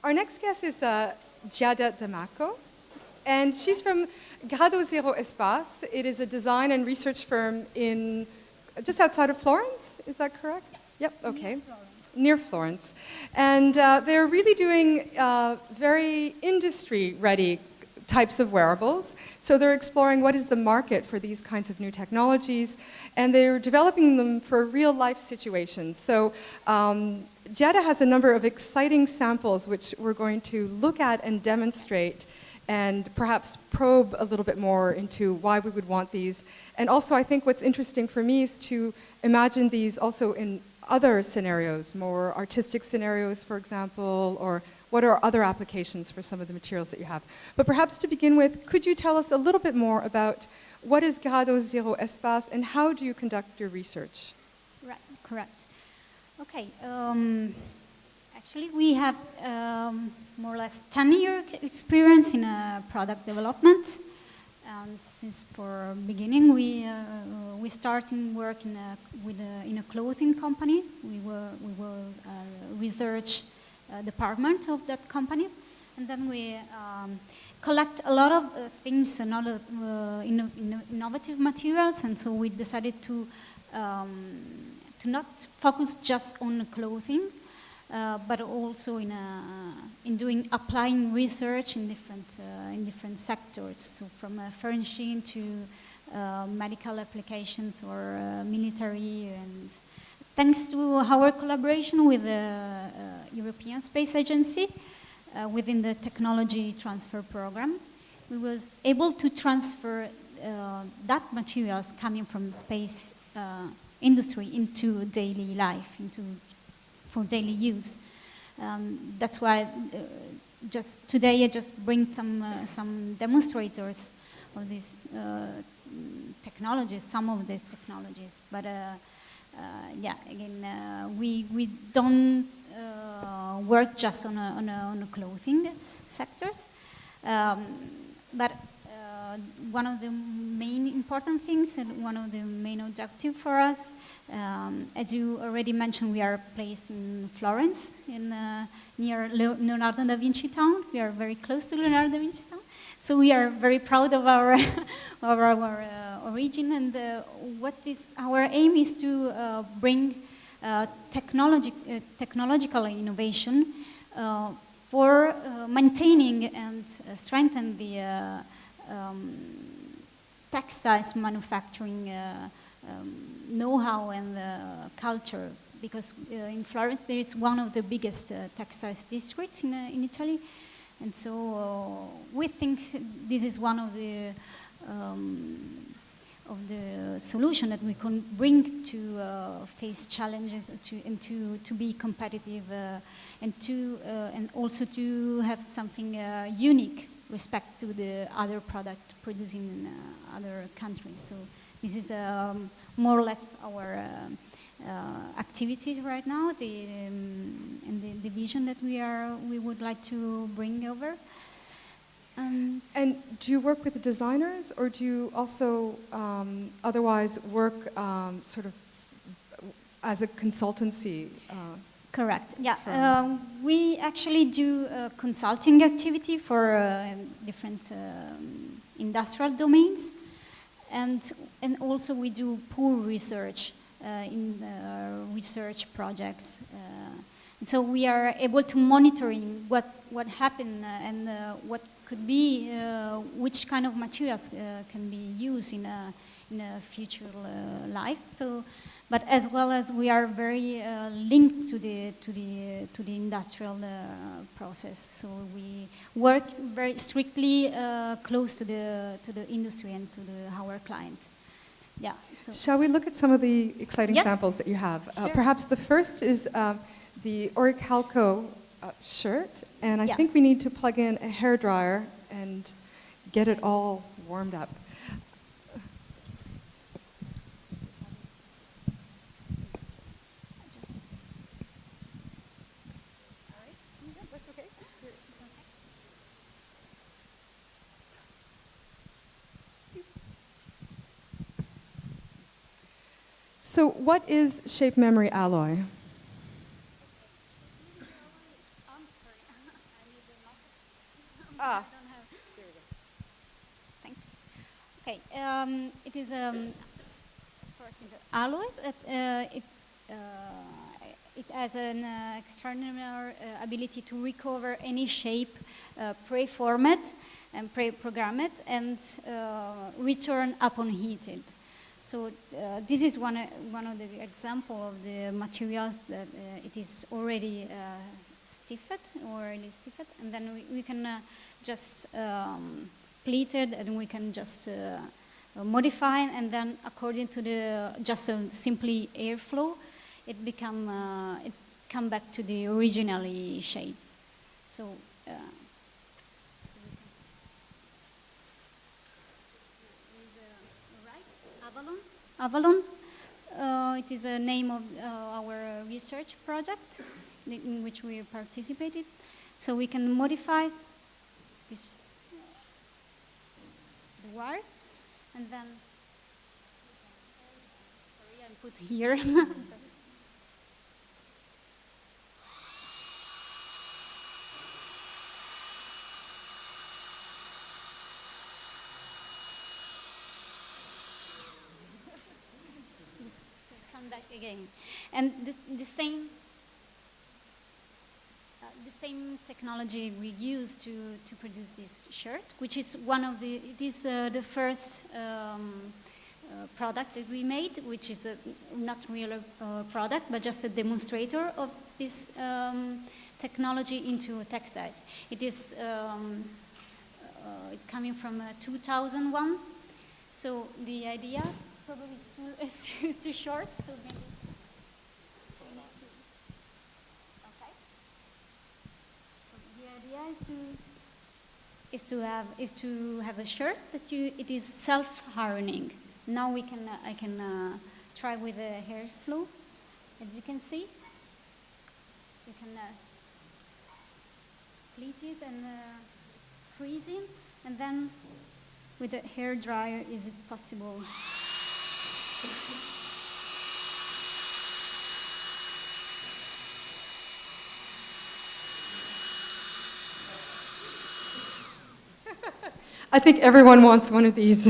Our next guest is Giada D'Amaco, and she's from Grado Zero Espace. It is a design and research firm in just outside of Florence. Is that correct? Yep. Okay. Near Florence. And they're really doing very industry-ready types of wearables. So they're exploring what is the market for these kinds of new technologies, and they're developing them for real-life situations. So Giada has a number of exciting samples which we're going to look at and demonstrate and perhaps probe a little bit more into why we would want these. And also, I think what's interesting for me is to imagine these also in other scenarios, more artistic scenarios, for example, or what are other applications for some of the materials that you have. But perhaps to begin with, could you tell us a little bit more about what is Grado Zero Espace and how do you conduct your research? Right, correct. Okay, actually we have more or less 10-year experience in product development. And since for beginning, we started work in a clothing company. We were research department of that company, and then we collect a lot of things, a lot of innovative materials, and so we decided to not focus just on clothing, but also in applying research in different sectors. So from furnishing to medical applications or military. And thanks to our collaboration with the European Space Agency within the technology transfer program, we was able to transfer that materials coming from space industry into daily life, for daily use. That's why just today I just bring some demonstrators of these technologies, some of these technologies. But yeah, again, we don't work just on a clothing sectors, but one of the main important things and one of the main objectives for us, as you already mentioned, we are placed in Florence, near Leonardo da Vinci town. We are very close to Leonardo da Vinci town, so we are very proud of our of our origin. And what is our aim is to bring technological innovation for maintaining and strengthen the textiles manufacturing know-how and culture, because in Florence there is one of the biggest textiles districts in Italy, and so we think this is one of the solution that we can bring to face challenges to be competitive and also to have something unique respect to the other product produced in other countries. So this is more or less our activities right now, and the vision that we would like to bring over. And do you work with the designers, or do you also otherwise work sort of as a consultancy? Correct. Yeah, we actually do consulting activity for different industrial domains, and also we do pool research in research projects. And so we are able to monitoring what happened and what could be, which kind of materials can be used in a future life. So, but as well as we are very linked to the industrial process. So we work very strictly close to the industry and to our client. Yeah. So. Shall we look at some of the exciting samples that you have? Sure. Perhaps the first is the Orichalco shirt, and I Yeah. think we need to plug in a hairdryer and get it all warmed up. So what is shape memory alloy? is first alloy. It has an external ability to recover any shape pre-formed and pre-programmed and return upon heated. So this is one of the example of the materials that it is already stiffed, and then we can just pleat it, and we can just modify, and then according to the just simply airflow, it come back to the originally shapes. So. Avalon. It is a name of our research project in which we participated. So we can modify this the wire, and then sorry, I put here. Back again, and the same technology we use to produce this shirt, which is the first product that we made, which is not real product, but just a demonstrator of this technology into textiles. It is coming from 2001. So the idea. Probably too short, so maybe we need to. Okay. So the idea is to have a shirt that it is self-hardening. Now I can try with the hair flow. As you can see, you can pleat it and freeze it, and then with the hair dryer, is it possible? I think everyone wants one of these.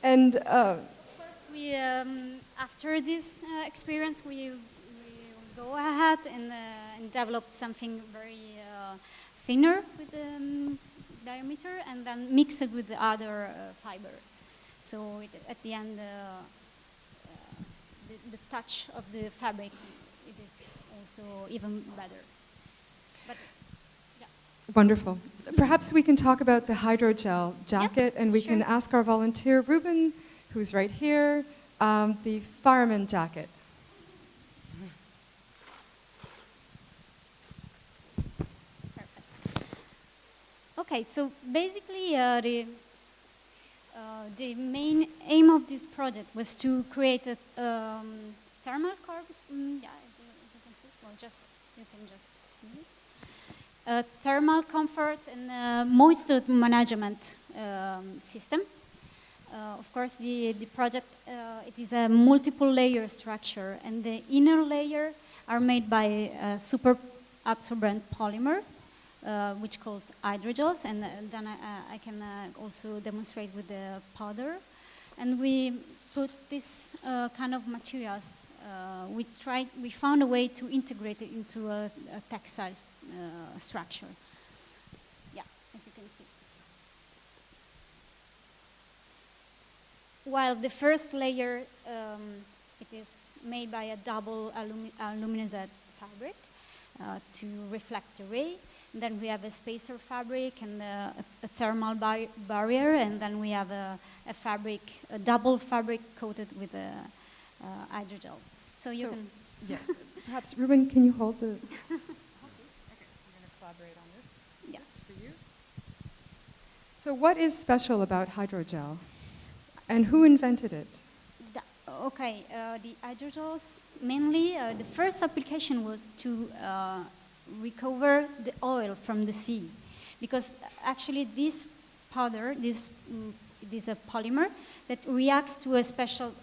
And of course, we after this experience, we go ahead and develop something very thinner with the diameter, and then mix it with the other fiber. So at the end, the touch of the fabric, it is also even better. But yeah. Wonderful. Perhaps we can talk about the hydrogel jacket, and we can ask our volunteer, Ruben, who's right here, the fireman jacket. Okay, so basically the main aim of this project was to create a thermal as you can see, well, you can just a thermal comfort and moisture management system. Of course, the project it is a multiple layer structure, and the inner layer are made by super absorbent polymers. Which calls hydrogels, and then I can also demonstrate with the powder. And we put this kind of materials. We found a way to integrate it into a textile structure. Yeah, as you can see. While the first layer, it is made by a double aluminized fabric to reflect the ray. Then we have a spacer fabric and a thermal barrier, and then we have a double fabric coated with a hydrogel. So you can. Yeah. Perhaps, Ruben, can you hold the. Okay, we're going to collaborate on this. Yes. For you. So, what is special about hydrogel, and who invented it? Okay, the hydrogels mainly. The first application was to recover the oil from the sea, because actually this powder, this is a polymer that reacts to a special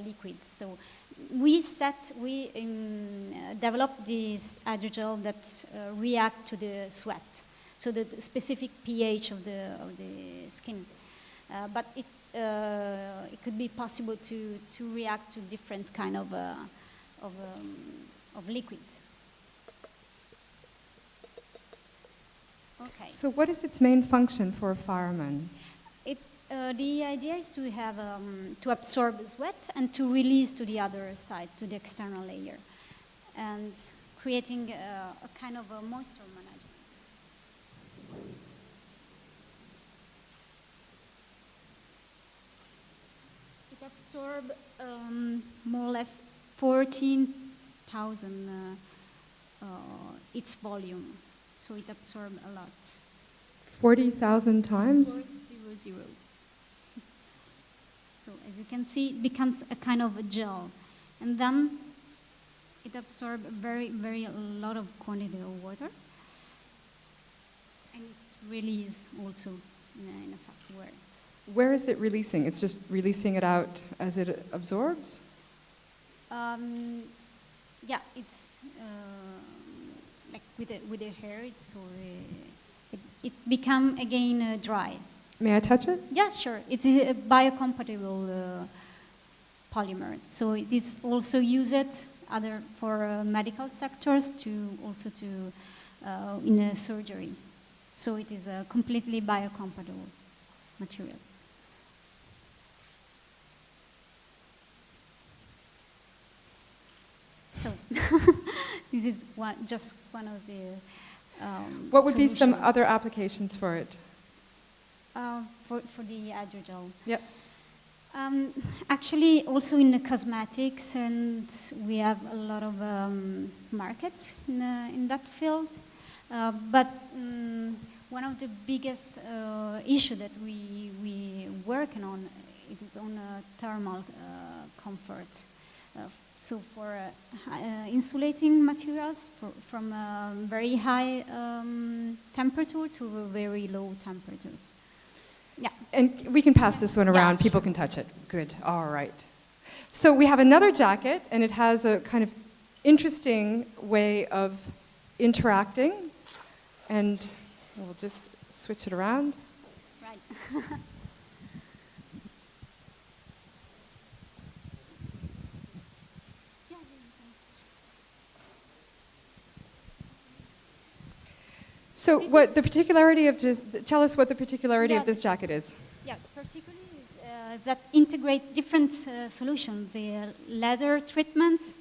liquid. So we developed this hydrogel that react to the sweat. so the specific pH of the skin. But it could be possible to react to different kind of liquids. Okay. So what is its main function for a fireman? The idea is to have to absorb sweat and to release to the other side, to the external layer, and creating a kind of a moisture management. It absorbs more or less 14,000 its volume, so it absorbs a lot. 40,000 times? 400. So as you can see, it becomes a kind of a gel, and then it absorbs a very lot of quantity of water, and it releases also in a fast way. Where is it releasing? It's just releasing it out as it absorbs? Yeah, it's like with the hair, it become again dry. May I touch it? Yeah, sure. It's a biocompatible polymer, so it is also used for medical sectors in a surgery. So it is a completely biocompatible material. So this is just one of the what would be some other applications for it? For the hydrogel. Yep. Actually, also in the cosmetics, and we have a lot of markets in that field. But one of the biggest issue that we working on is on thermal comfort. So for insulating materials from very high temperature to very low temperatures. Yeah. And we can pass this one around. Yeah. People can touch it. Good. All right. So we have another jacket, and it has a kind of interesting way of interacting. And we'll just switch it around. Right. So what the particularity of tell us what the particularity of this jacket is. Yeah, particularly is that integrate different solutions, the leather treatments,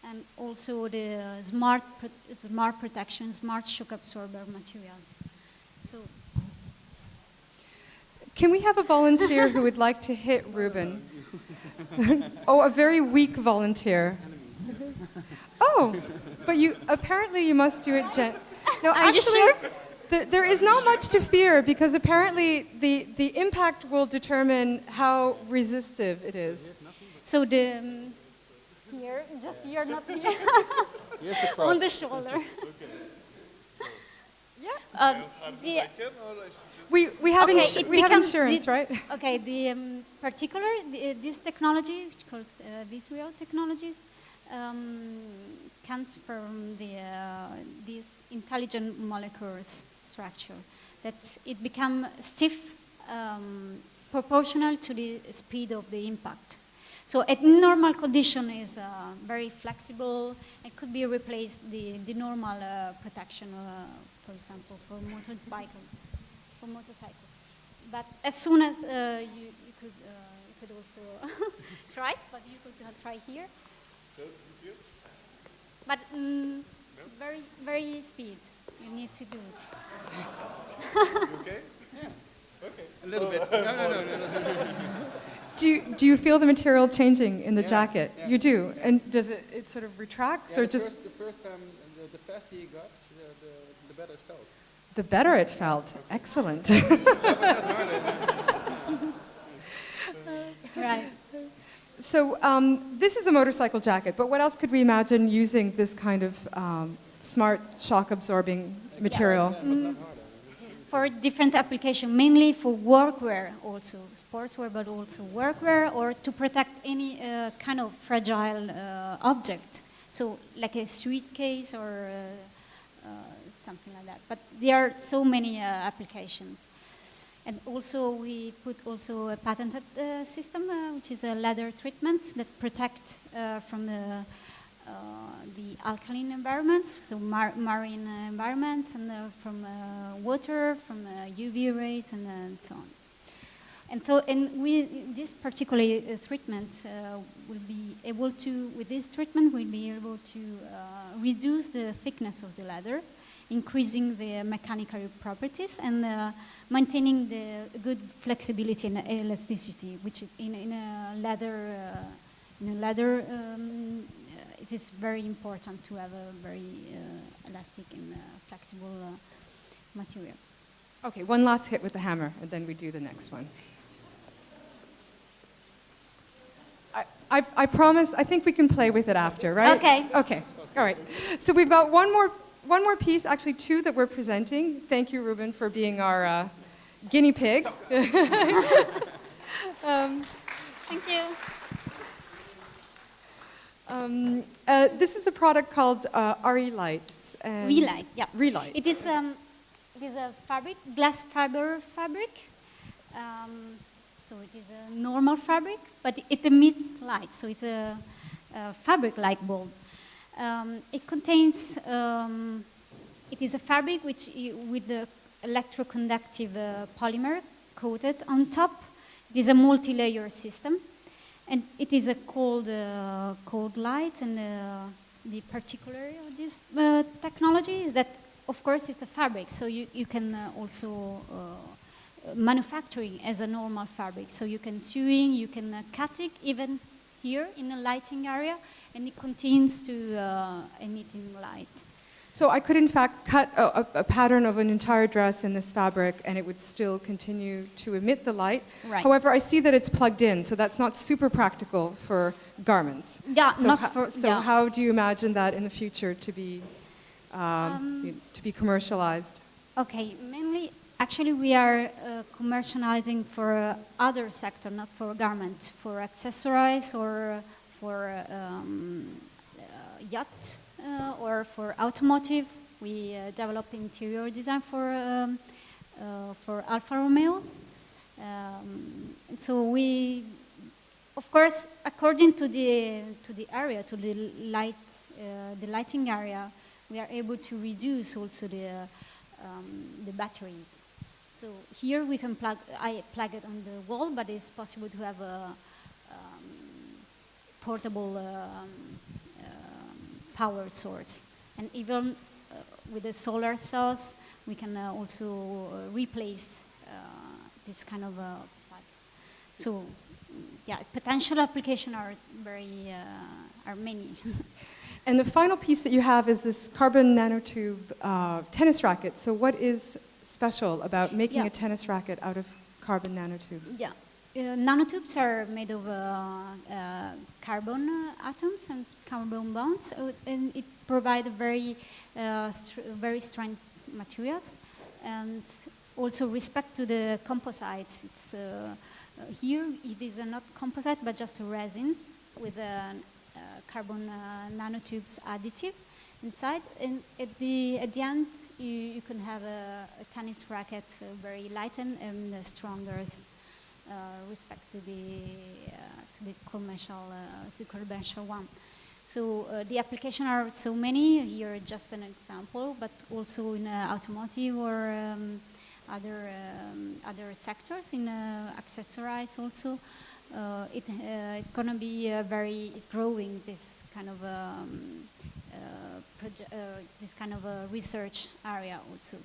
and also the smart protection, smart shock absorber materials. So, can we have a volunteer who would like to hit Ruben? Oh, a very weak volunteer. Oh, but apparently you must do it gently. No, are you sure? There is not much to fear because apparently the impact will determine how resistive it is. So here, not here, on the shoulder. Yeah. We have insurance, right? Okay, this technology, which is called G technologies, comes from these intelligent molecules structure that it become stiff proportional to the speed of the impact. So at normal condition is very flexible. It could be replaced the normal protection, for example, for motorcycle. But as soon as you could also try, but you could try here. But very, very speed. You need to do it. You okay? Yeah. Okay. A little bit. No. Do you feel the material changing in the jacket? Yeah. You do, and does it sort of retracts or just? The first time, the faster you got, the better it felt. The better it felt. Excellent. Right. So this is a motorcycle jacket, but what else could we imagine using this kind of smart shock-absorbing material? For different application, mainly for workwear also, sportswear, but also workwear, or to protect any kind of fragile object. So like a suitcase or something like that. But there are so many applications. And also we put also a patented system, which is a leather treatment that protect from the alkaline environments, so marine environments, and from water, from UV rays, and so on. And this particular treatment will be able to, with this treatment, we'll be able to reduce the thickness of the leather, increasing the mechanical properties, and maintaining the good flexibility and elasticity, which is in a leather. It is very important to have a very elastic and flexible materials. Okay, one last hit with the hammer, and then we do the next one. I promise, I think we can play with it after, right? Okay. Okay, all right. So we've got one more piece, actually two that we're presenting. Thank you, Ruben, for being our guinea pig. Thank you. This is a product called Relight. Relight, yeah. Relight. It is a fabric, glass fiber fabric. So it is a normal fabric, but it emits light. So it's a fabric light bulb. It contains, it is a fabric with the electroconductive polymer coated on top. It is a multi-layer system. And it is a cold light, and the particularity of this technology is that, of course, it's a fabric, so you can also manufacturing as a normal fabric. So you can sewing, you can cut it even here in a lighting area, and it continues to emitting light. So I could, in fact, cut a pattern of an entire dress in this fabric, and it would still continue to emit the light. Right. However, I see that it's plugged in, so that's not super practical for garments. Yeah, so not for. So yeah. how do you imagine that in the future to be commercialized? Okay, mainly, actually, we are commercializing for other sector, not for garment, for accessories or for yacht. Or for automotive, we develop interior design for Alfa Romeo. And so we, of course, according to the area, to the lighting area, we are able to reduce also the batteries. So here we can I plug it on the wall, but it's possible to have a portable power source. And even with the solar cells, we can also replace this kind of plug. So, yeah, potential applications are are many. And the final piece that you have is this carbon nanotube tennis racket. So what is special about making a tennis racket out of carbon nanotubes? Yeah. Nanotubes are made of carbon atoms and carbon bonds, and it provides very strong materials, and also respect to the composites. It's here it is not composite but just a resin with carbon nanotubes additive inside, and at the end you can have a tennis racket very light and stronger. Respect to the commercial one. So the applications are so many. Here just an example, but also in automotive or other sectors in accessories also. It's gonna be very growing this kind of research area also.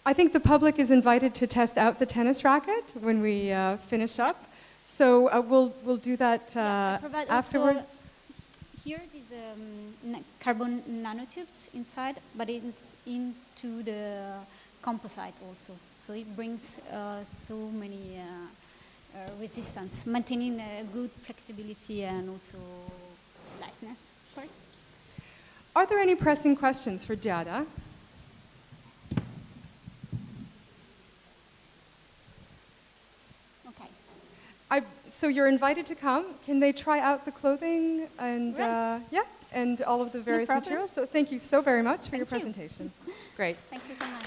I think the public is invited to test out the tennis racket when we finish up. So we'll do that afterwards. Here is carbon nanotubes inside, but it's into the composite also. So it brings so many resistance, maintaining a good flexibility and also lightness, of course. Are there any pressing questions for Giada? so you're invited to come. Can they try out the clothing and Right. yeah, and all of the various problem. materials? So thank you so very much for your Thank you. presentation. Great. Thank you so much.